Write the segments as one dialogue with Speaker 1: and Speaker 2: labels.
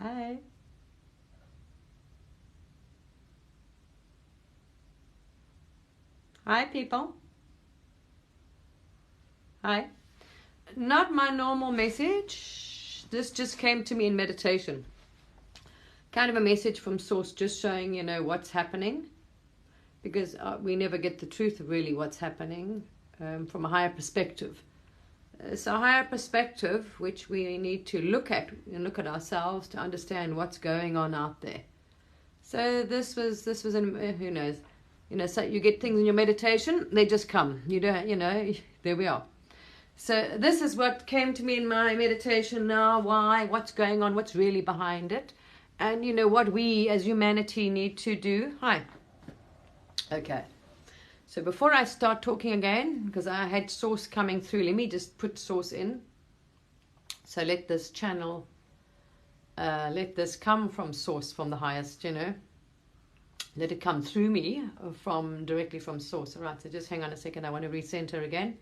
Speaker 1: Hi. Hi, people. Hi. Not my normal message. This just came to me in meditation. Kind of a message from Source, just showing, what's happening. Because we never get the truth of really what's happening from a higher perspective. It's a higher perspective which we need to look at and look at ourselves to understand what's going on out there. So this was who knows. So you get things in your meditation, they just come. You don't, there we are. So this is what came to me in my meditation now. Why? What's going on? What's really behind it? And what we as humanity need to do. Hi. Okay. So before I start talking again, because I had Source coming through, let me just put Source in. So let this channel, let this come from Source, from the highest, Let it come through me directly from Source. All right, so just hang on a second. I want to recenter again.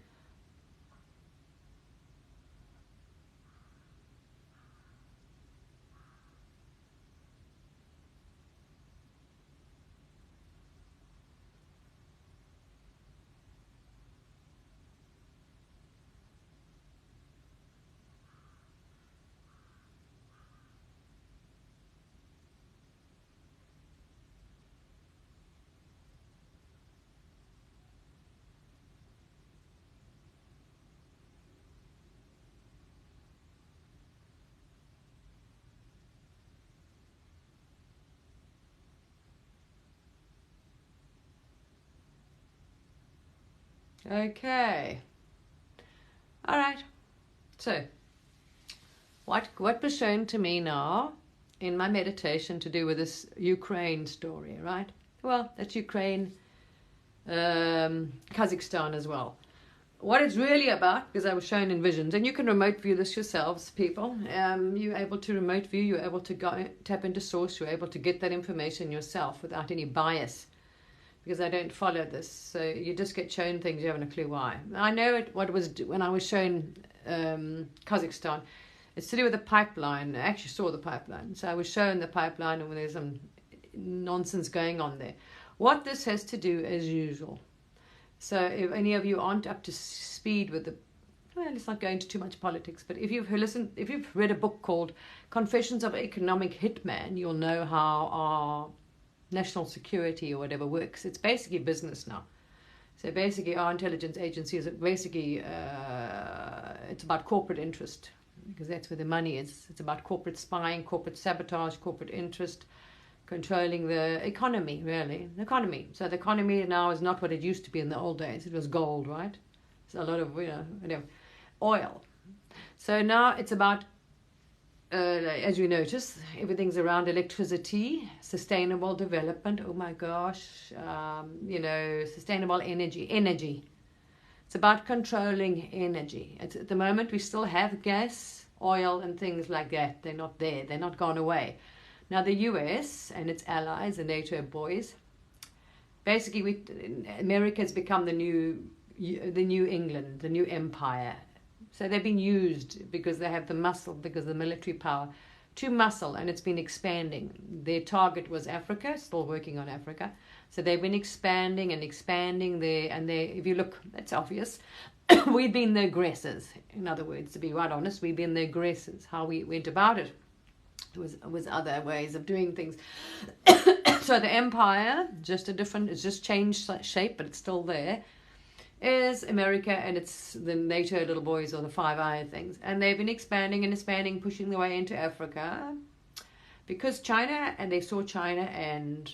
Speaker 1: Okay. All right. So, what was shown to me now in my meditation to do with this Ukraine story, right? Well, that's Ukraine, Kazakhstan as well. What it's really about, because I was shown in visions, and you can remote view this yourselves, people. You're able to remote view, you're able to go tap into Source, you're able to get that information yourself without any bias. Because I don't follow this, so you just get shown things, you haven't a clue why. I know what it was when I was shown Kazakhstan. It's to do with the pipeline. I actually saw the pipeline, so I was shown the pipeline, and there's some nonsense going on there. What this has to do, as usual. So if any of you aren't up to speed with let's not go into too much politics, but if you've read a book called Confessions of an Economic Hitman, you'll know how our national security or whatever works. It's basically business now. So basically our intelligence agencies, basically it's about corporate interest, because that's where the money is. It's about corporate spying, corporate sabotage, corporate interest, controlling the economy, really. The economy. So the economy now is not what it used to be in the old days. It was gold, right? So a lot of, oil. So now it's about as you notice, everything's around electricity, sustainable development. Oh my gosh, sustainable energy. It's about controlling energy. At the moment, we still have gas, oil, and things like that. They're not there. They're not gone away. Now, the US and its allies, the NATO boys, basically, America has become the new England, the new empire. So they've been used because they have the muscle, because of the military power, to muscle, and it's been expanding. Their target was Africa, still working on Africa. So they've been expanding there, and if you look, that's obvious. We've been the aggressors. In other words, to be right honest, we've been the aggressors. How we went about it was other ways of doing things. So the empire, it's just changed shape, but it's still there, is America, and it's the NATO little boys, or the Five Eyes things. And they've been expanding, pushing their way into Africa, because they saw China and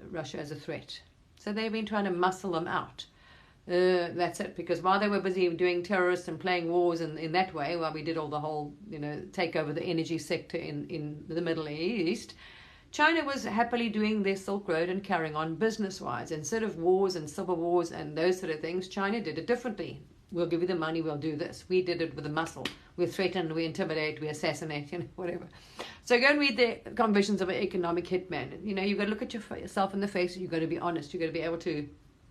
Speaker 1: Russia as a threat. So they've been trying to muscle them out. That's it, because while they were busy doing terrorists and playing wars in that way, while we did all the whole, take over the energy sector in the Middle East, China was happily doing their Silk Road and carrying on business-wise. Instead of wars and civil wars and those sort of things, China did it differently. We'll give you the money, we'll do this. We did it with the muscle. We threaten, we intimidate, we assassinate, whatever. So go and read the Confessions of an Economic Hitman. You've got to look at yourself in the face. You've got to be honest. You've got to be able to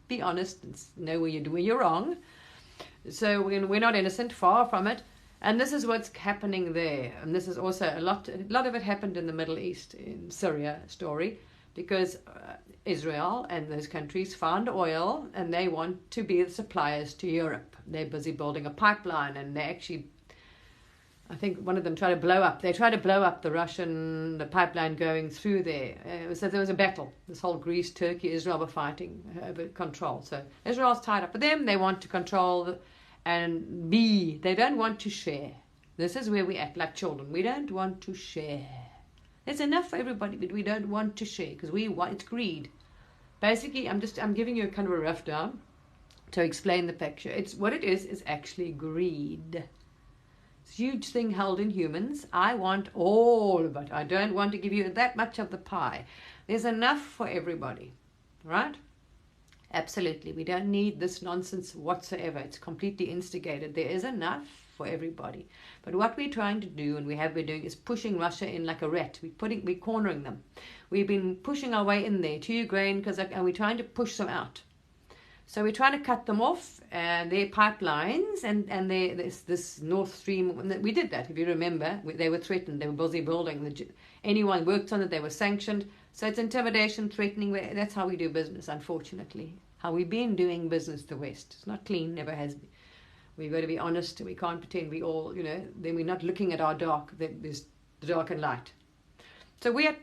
Speaker 1: be honest and know where you're wrong. So we're not innocent, far from it. And this is what's happening there. And this is also a lot of it happened in the Middle East, in Syria story, because Israel and those countries found oil and they want to be the suppliers to Europe. They're busy building a pipeline, and they actually, I think one of them tried to blow up the pipeline going through there. So there was a battle. This whole Greece, Turkey, Israel were fighting over control. So Israel's tied up with them. They want to control and they don't want to share. This is where we act like children. We don't want to share. There's enough for everybody, but we don't want to share because it's greed. Basically, I'm giving you a kind of a rough down to explain the picture. It's what it is actually greed. It's a huge thing held in humans. I want all of it. I don't want to give you that much of the pie. There's enough for everybody, right? Absolutely. We don't need this nonsense whatsoever. It's completely instigated. There is enough for everybody. But what we're trying to do, and we have been doing, is pushing Russia in like a rat. We're cornering them. We've been pushing our way in there to Ukraine, and we're trying to push them out. So we're trying to cut them off, and their pipelines, and this North Stream. We did that, if you remember. They were threatened. They were busy building. Anyone worked on it, they were sanctioned. So it's intimidation, threatening. That's how we do business, unfortunately. How we've been doing business, the West. It's not clean, never has been. We've got to be honest. We can't pretend we all, then we're not looking at our dark. There's the dark and light. So we are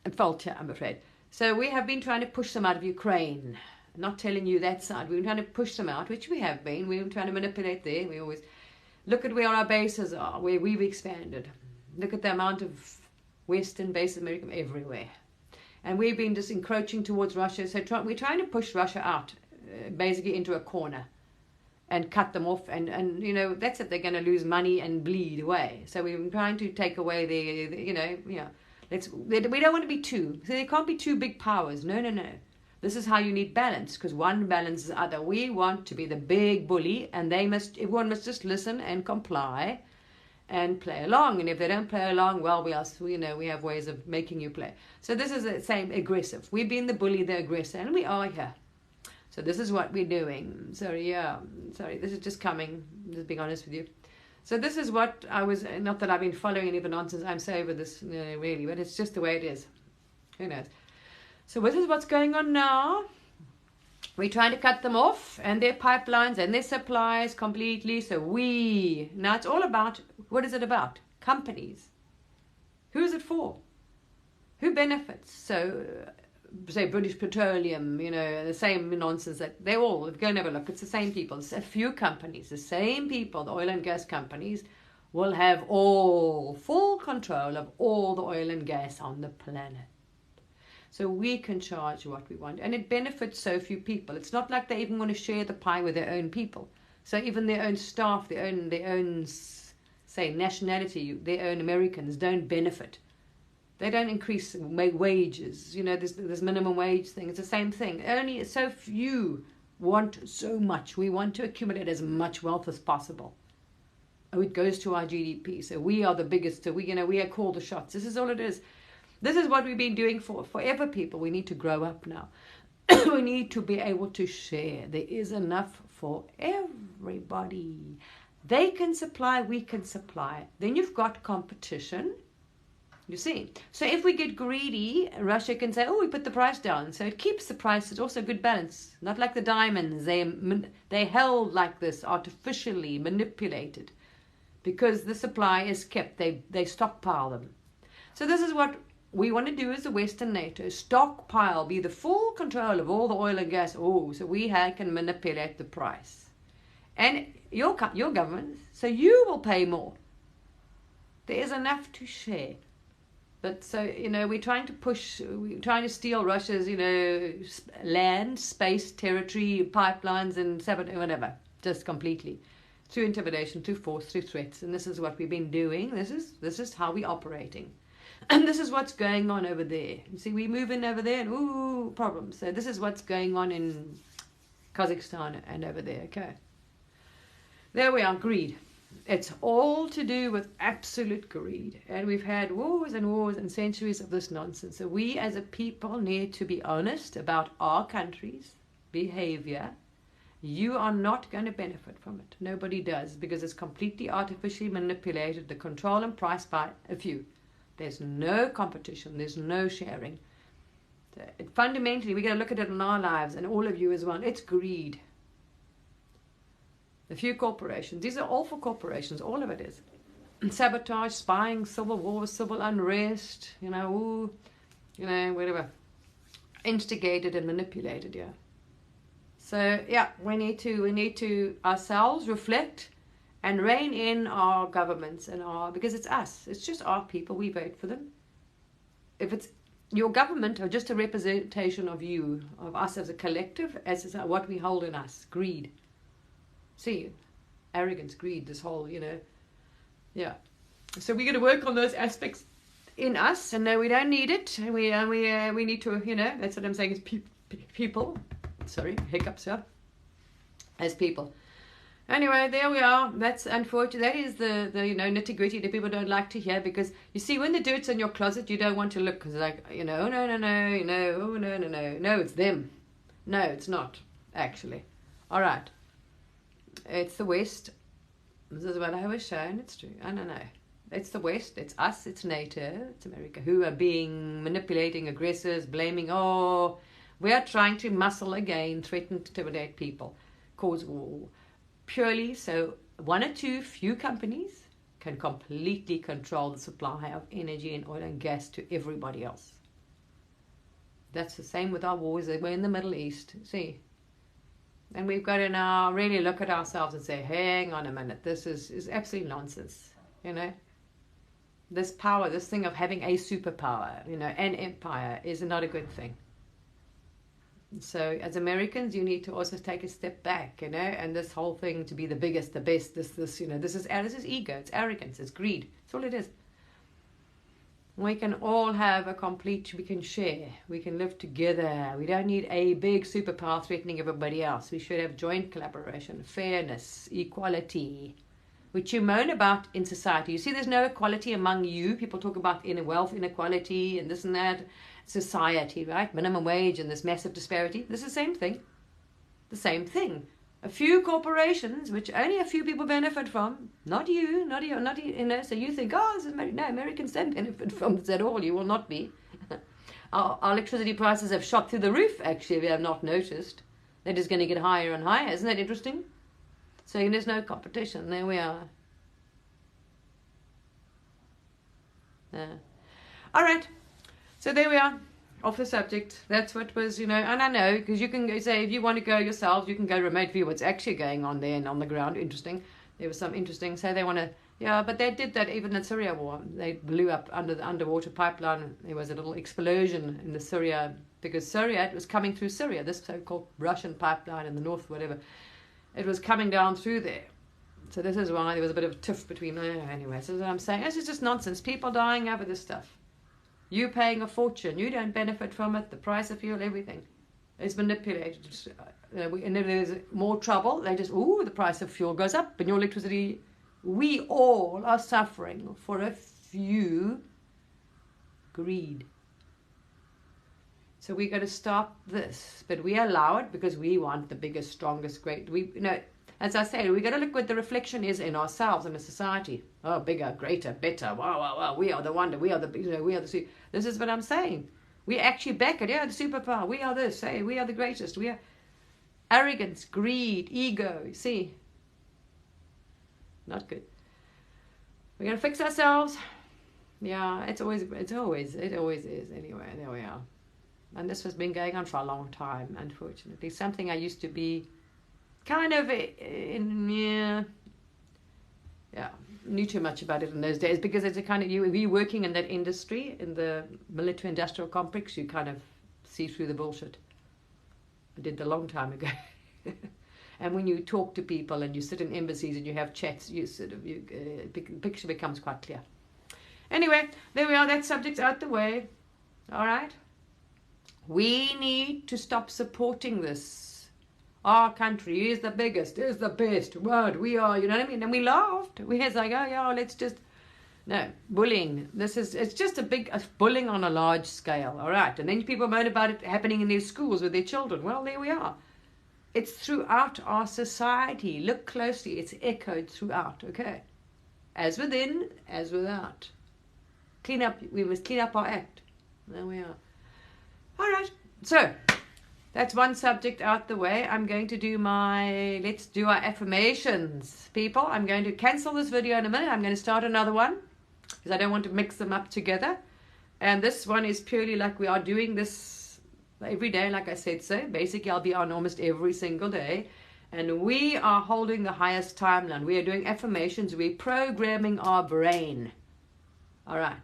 Speaker 1: at fault here, I'm afraid. So we have been trying to push them out of Ukraine. Not telling you that side. We've been trying to push them out, which we have been. We've been trying to manipulate there. We always look at where our bases are, where we've expanded. Look at the amount of Western bases, America, everywhere. And we've been just encroaching towards Russia. So we're trying to push Russia out, basically into a corner, and cut them off. And that's it. They're going to lose money and bleed away. So we've been trying to take away we don't want to be two. So there can't be two big powers. No. This is how you need balance, because one balances the other. We want to be the big bully, and everyone must just listen and comply and play along. And if they don't play along, well, we have ways of making you play. So this is the same aggressive. We've been the bully, the aggressor, and we are here. So this is what we're doing. Sorry, this is just coming, just being honest with you. So this is what not that I've been following any of the nonsense. I'm so over this, really, but it's just the way it is. Who knows? So this is what's going on now. We're trying to cut them off, and their pipelines and their supplies completely. So now it's all about, what is it about? Companies. Who is it for? Who benefits? So, say British Petroleum, the same nonsense that they all, go and have a look, it's the same people. It's a few companies, the same people, the oil and gas companies, will have full control of all the oil and gas on the planet. So we can charge what we want. And it benefits so few people. It's not like they even want to share the pie with their own people. So even their own staff, their own say, nationality, their own Americans don't benefit. They don't increase wages. This minimum wage thing. It's the same thing. Only so few want so much. We want to accumulate as much wealth as possible. Oh, it goes to our GDP. So we are the biggest. So we are called the shots. This is all it is. This is what we've been doing for forever, people. We need to grow up now. We need to be able to share. There is enough for everybody. They can supply, we can supply. Then you've got competition. You see. So if we get greedy, Russia can say, we put the price down. So it keeps the price. It's also good balance. Not like the diamonds. They held like this, artificially manipulated. Because the supply is kept. They stockpile them. So this is what we want to do as the Western NATO, stockpile, be the full control of all the oil and gas. So we can manipulate the price. And your government, so you will pay more. There is enough to share. But so, we're trying to steal Russia's, land, space, territory, pipelines, and whatever, just completely. Through intimidation, through force, through threats. And this is what we've been doing. This is how we're operating. And this is what's going on over there. You see, we move in over there and problems. So this is what's going on in Kazakhstan and over there, okay? There we are, greed. It's all to do with absolute greed. And we've had wars and centuries of this nonsense. So we as a people need to be honest about our country's behavior You are not going to benefit from it. Nobody does, because it's completely artificially manipulated, the control and price by a few. There's no competition. There's no sharing. Fundamentally, we got to look at it in our lives, and all of you as well. It's greed. A few corporations. These are all for corporations. All of it is. Sabotage, spying, civil war, civil unrest, whatever. Instigated and manipulated, yeah. So, yeah, we need to ourselves reflect and rein in our governments because it's us. It's just our people. We vote for them. If it's your government or just a representation of you, of us as a collective, as is what we hold in us, greed. See, arrogance, greed, this whole, yeah. So we're going to work on those aspects in us, and no, we don't need it. We need to, that's what I'm saying, is people. Sorry, hiccups, yeah. As people. Anyway, there we are. That's unfortunate. That is the nitty gritty that people don't like to hear, because you see, when the dirt's in your closet, you don't want to look, because no, it's them. No, it's not actually. All right. It's the West. This is what I was shown. It's true. I don't know. It's the West. It's us. It's NATO. It's America, who are being manipulating, aggressors, blaming. Oh, we are trying to muscle again, threaten, intimidate people, cause war. Purely so one or two few companies can completely control the supply of energy and oil and gas to everybody else. That's the same with our wars. We're in the Middle East. See? And we've got to now really look at ourselves and say, hang on a minute, this is absolute nonsense, This power, this thing of having a superpower, an empire is not a good thing. So as Americans, you need to also take a step back, and this whole thing to be the biggest, the best, this is ego, it's arrogance, it's greed. That's all it is. We can all have we can share, we can live together. We don't need a big superpower threatening everybody else. We should have joint collaboration, fairness, equality, which you moan about in society. You see, there's no equality among you. People talk about wealth inequality and this and that. Society, right? Minimum wage and this massive disparity. This is the same thing. The same thing. A few corporations, which only a few people benefit from, not you, so you think, this is no, Americans don't benefit from this at all. You will not be. Our electricity prices have shot through the roof, actually, if you have not noticed. They're just going to get higher and higher. Isn't that interesting? So there's no competition. There we are. All right. So there we are. Off the subject. That's what was, and I know, because you can go say, if you want to go yourselves, you can go remote view what's actually going on there and on the ground. Interesting. There was some interesting, so they want to, but they did that even in Syria war. They blew up under the underwater pipeline. There was a little explosion in the Syria, because Syria, it was coming through Syria, this so-called Russian pipeline in the north, whatever. It was coming down through there. So this is why there was a bit of a tiff between, anyway, so what I'm saying, this is just nonsense. People dying over this stuff. You paying a fortune. You don't benefit from it. The price of fuel, everything is manipulated. And if there's more trouble, they just, the price of fuel goes up and your electricity. We all are suffering for a few greed. So we got to stop this. But we allow it because we want the biggest, strongest, as I say, we got to look what the reflection is in ourselves in a society. Oh, bigger, greater, better. Wow. We are the wonder. We are the, we are the. This is what I'm saying. We actually back it. Yeah, the superpower. We are this. Hey, we are the greatest. We are arrogance, greed, ego. See, not good. We're gonna fix ourselves. Yeah, it always is. Anyway, there we are. And this has been going on for a long time. Unfortunately, something I used to be. Kind of knew too much about it in those days, because it's a kind of, you working in that industry, in the military industrial complex, you kind of see through the bullshit. I did that a long time ago. And when you talk to people and you sit in embassies and you have chats, the picture becomes quite clear. Anyway, there we are. That subject's out the way. All right. We need to stop supporting this. Our country is the biggest, is the best. What we are, you know what I mean? And we laughed. We was like, let's just no bullying. It's just a bullying on a large scale. All right, and then people moan about it happening in their schools with their children. Well, there we are. It's throughout our society. Look closely. It's echoed throughout, okay? As within, as without. Clean up. We must clean up our act. There we are. All right. So, that's one subject out the way. I'm going to do let's do our affirmations, people. I'm going to cancel this video in a minute. I'm going to start another one because I don't want to mix them up together. And this one is purely like we are doing this every day, like I said so. Basically, I'll be on almost every single day. And we are holding the highest timeline. We are doing affirmations. We're programming our brain. All right.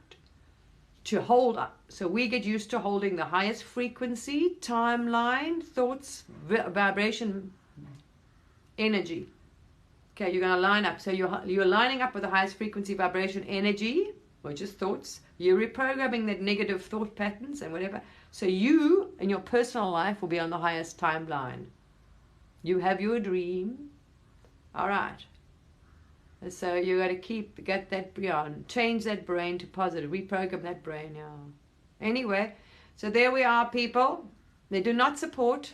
Speaker 1: To hold up. So we get used to holding the highest frequency, timeline, thoughts, vibration, energy. Okay, you're going to line up. So you're lining up with the highest frequency, vibration, energy, which is thoughts. You're reprogramming that negative thought patterns and whatever. So you, in your personal life, will be on the highest timeline. You have your dream. All right. And so you got to get that, change that brain to positive, reprogram that brain, yeah. Anyway, so there we are, people. They do not support.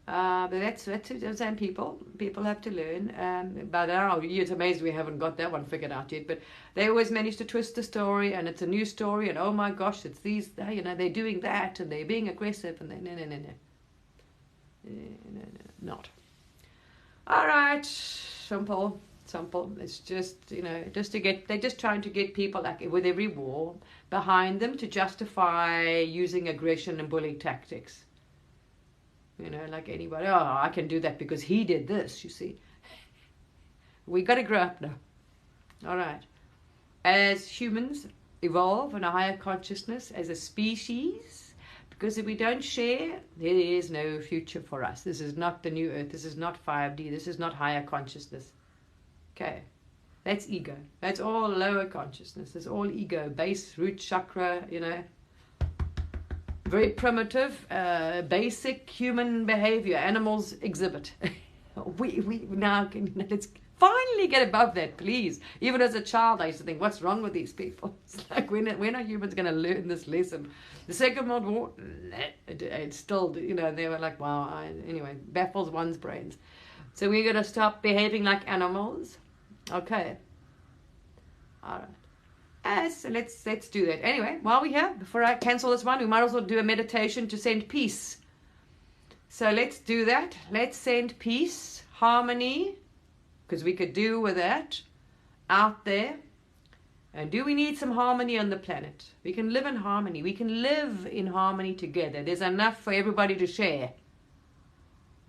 Speaker 1: But that's the same people. People have to learn. But it's amazing we haven't got that one figured out yet. But they always manage to twist the story, and it's a new story, and oh my gosh, it's these, they're doing that, and they're being aggressive, and no, not. All right, simple. It's just, they're just trying to get people, like with every war, behind them to justify using aggression and bullying tactics. Like anybody, I can do that because he did this, you see. We got to grow up now. All right. As humans evolve in a higher consciousness, as a species, because if we don't share, there is no future for us. This is not the new earth. This is not 5D. This is not higher consciousness. Okay. That's ego. That's all lower consciousness. It's all ego, base, root chakra, very primitive, basic human behavior. Animals exhibit. we now let's finally get above that, please. Even as a child, I used to think, what's wrong with these people? It's like, when are humans going to learn this lesson? The Second World War, it's still, they were like, wow. Anyway, baffles one's brains. So we're going to stop behaving like animals. Okay. All right. So let's do that. Anyway, while we're here, before I cancel this one, we might as well do a meditation to send peace. So let's do that. Let's send peace, harmony, because we could do with that out there. And do we need some harmony on the planet? We can live in harmony. We can live in harmony together. There's enough for everybody to share.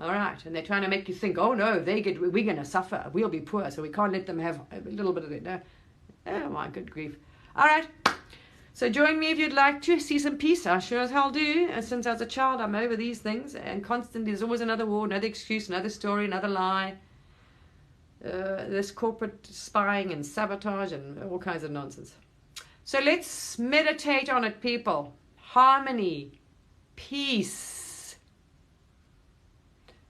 Speaker 1: All right. And they're trying to make you think, oh no, we're going to suffer. We'll be poor, so we can't let them have a little bit of it. No. Oh my good grief. All right. So join me if you'd like to see some peace. I sure as hell do. And since I was a child, I'm over these things. And constantly there's always another war, another excuse, another story, another lie. This corporate spying and sabotage and all kinds of nonsense. So let's meditate on it, people. Harmony. Peace.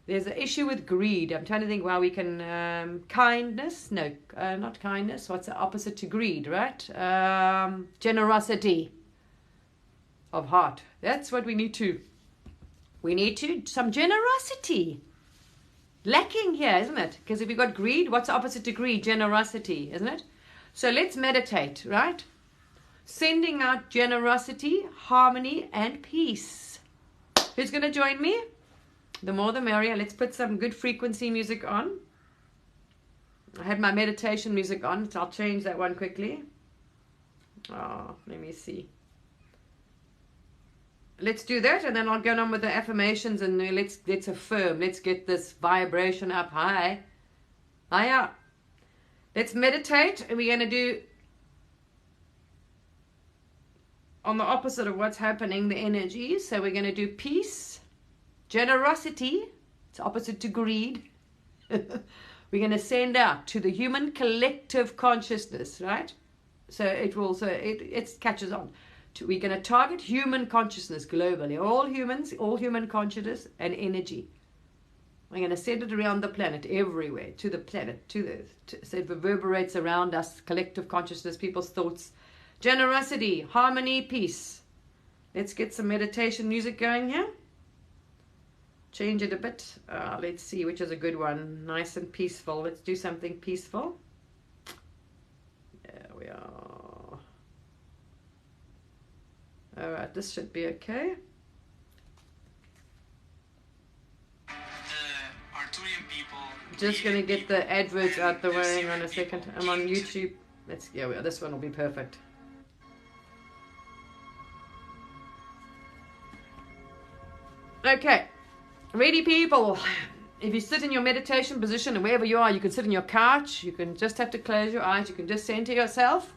Speaker 1: There's an issue with greed. I'm trying to think how we can... kindness? No, not kindness. What's the opposite to greed, right? Generosity of heart. That's what we need to... some generosity. Lacking here, isn't it? Because if you've got greed, what's the opposite to greed? Generosity, isn't it? So let's meditate, right? Sending out generosity, harmony, and peace. Who's going to join me? The more the merrier. Let's put some good frequency music on. I had my meditation music on, so I'll change that one quickly. Oh, let me see. Let's do that, and then I'll go on with the affirmations, and let's affirm. Let's get this vibration up high. Higher. Let's meditate, and we're going to do on the opposite of what's happening, the energy. So we're going to do peace, generosity. It's opposite to greed. We're going to send out to the human collective consciousness, right? So it catches on. We're going to target human consciousness globally. All humans, all human consciousness and energy. We're going to send it around the planet, everywhere, to the planet, so it reverberates around us, collective consciousness, people's thoughts. Generosity, harmony, peace. Let's get some meditation music going here. change it a bit. Let's see which is a good one. Nice and peaceful. Let's do something peaceful. There we are. Alright, this should be okay. Just gonna get the adverts out the way. Hang on a second. I'm on YouTube. Yeah, this one will be perfect. Okay, ready people. If you sit in your meditation position, and wherever you are, you can sit on your couch. You can just have to close your eyes. You can just center yourself.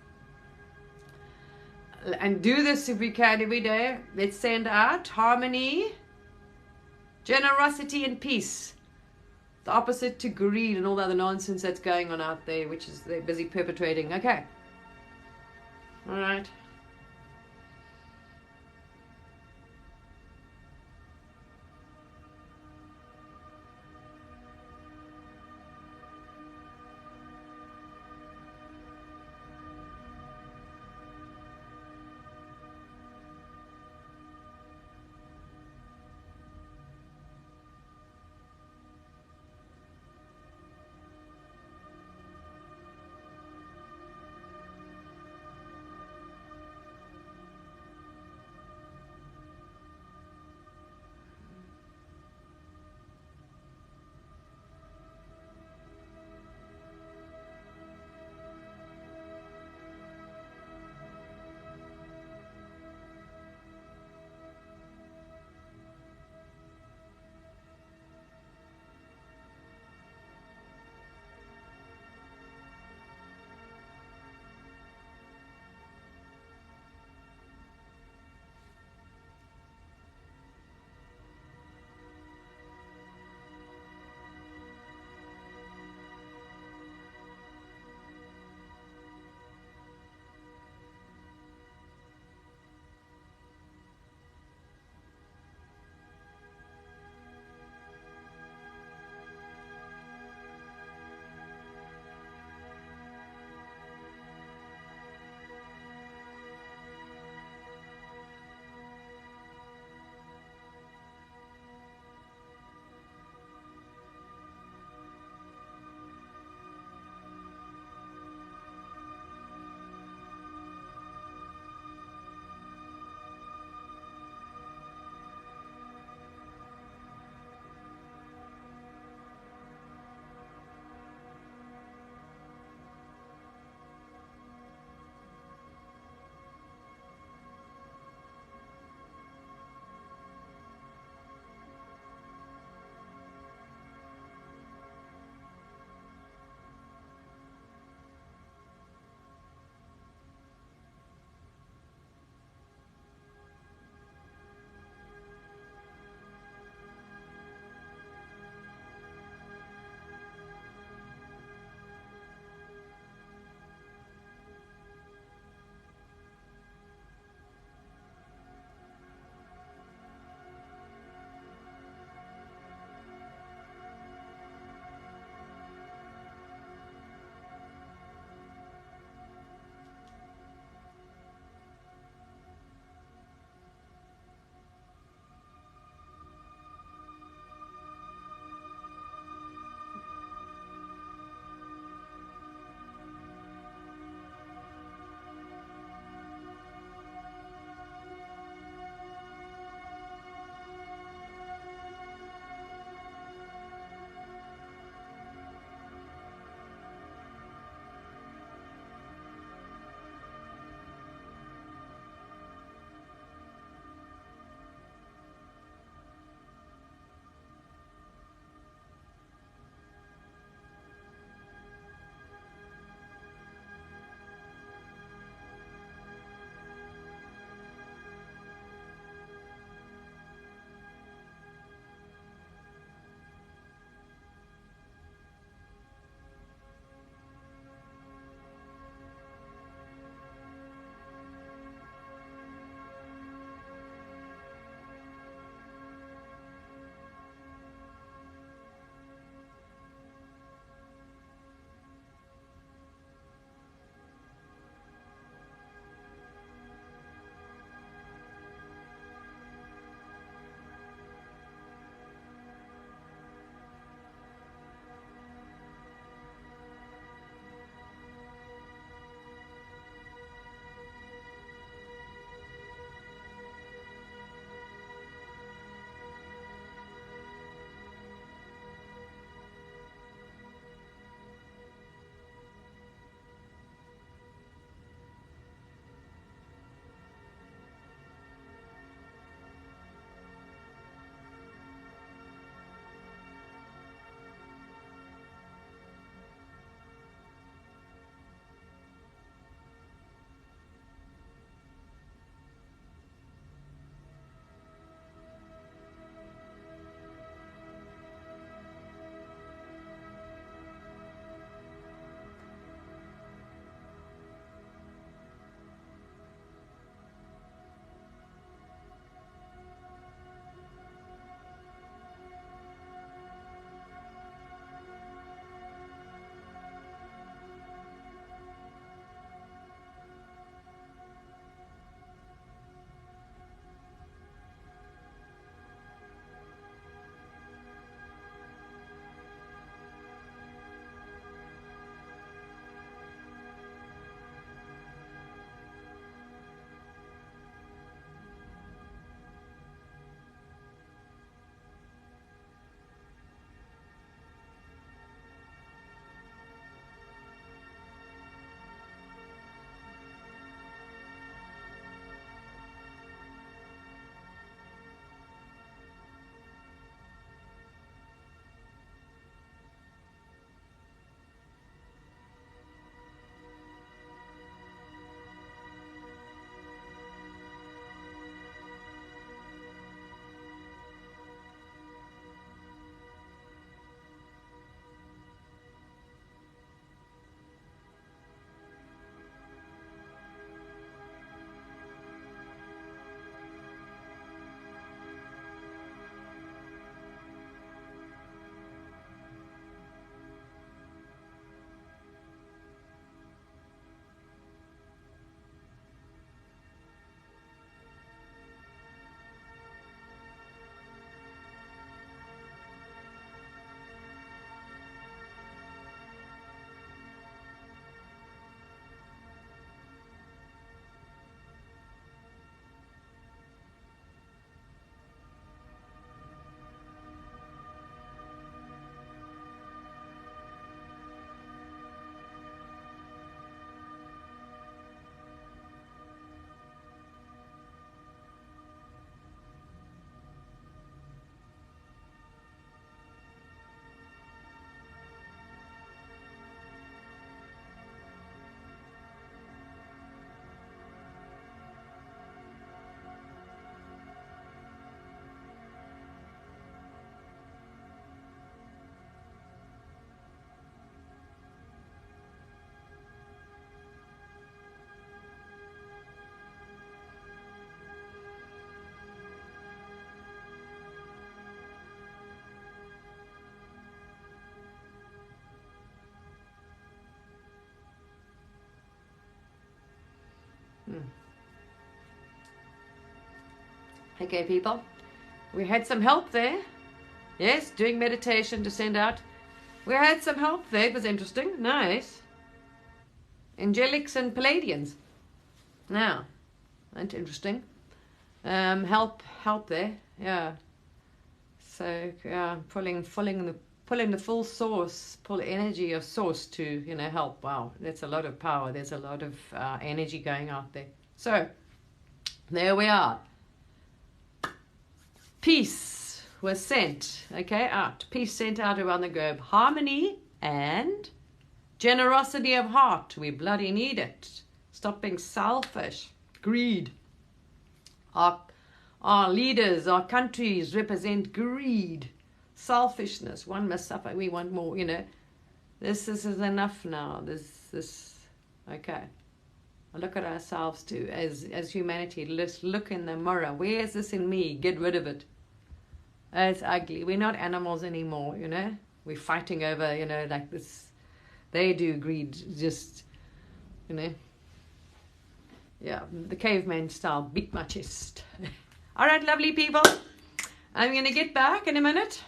Speaker 1: And do this if we can every day. Let's send out harmony, generosity, and peace. The opposite to greed and all the other nonsense that's going on out there, which is they're busy perpetrating. Okay. All right. Okay, people. We had some help there. Yes, doing meditation to send out. We had some help there. It was interesting. Nice. Angelics and Palladians. Now, that's interesting. Help there. Yeah. So pulling the full source, pull energy of source to help. Wow, that's a lot of power. There's a lot of energy going out there. So there we are. Peace was sent, out. Peace sent out around the globe. Harmony and generosity of heart. We bloody need it. Stop being selfish. Greed. Our leaders, our countries represent greed, selfishness. One must suffer. We want more. This is enough now. This. Okay. Look at ourselves too, as humanity. Let's look in the mirror. Where is this in me? Get rid of it. It's ugly. We're not animals anymore. We're fighting over. Like this. They do greed. Just. Yeah, the caveman style. Beat my chest. All right, lovely people. I'm going to get back in a minute.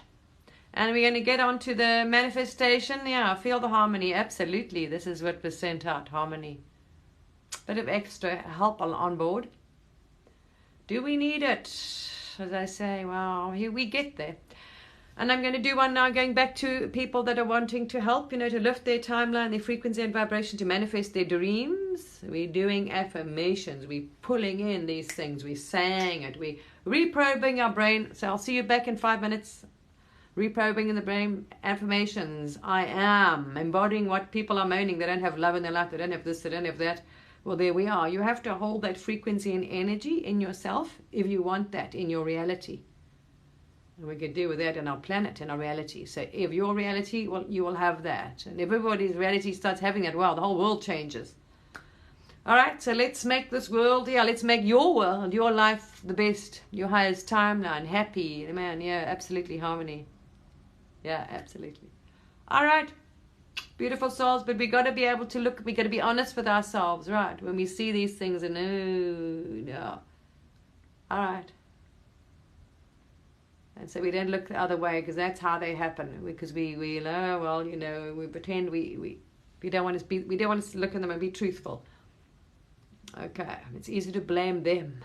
Speaker 1: And we're going to get on to the manifestation. Yeah, feel the harmony. Absolutely. This is what was sent out. Harmony. Bit of extra help on board. Do we need it? As I say, well, here we get there. And I'm going to do one now going back to people that are wanting to help, to lift their timeline, their frequency and vibration, to manifest their dreams. We're doing affirmations. We're pulling in these things. We're saying it. We're reprobing our brain. So I'll see you back in 5 minutes. Reprobing in the brain, affirmations. I am. Embodying what people are moaning. They don't have love in their life. They don't have this. They don't have that. Well, there we are. You have to hold that frequency and energy in yourself if you want that in your reality. And we can deal with that in our planet, in our reality. So if your reality, well, you will have that. And if everybody's reality starts having that, well, the whole world changes. All right, so let's make this world, let's make your world, your life the best, your highest timeline, happy, man, absolutely harmony. Yeah, absolutely. All right, beautiful souls, but we got to be able to look, we got to be honest with ourselves, right? When we see these things and, no. All right. And so we don't look the other way because that's how they happen. Because we pretend we don't want to look at them and be truthful. Okay, it's easy to blame them.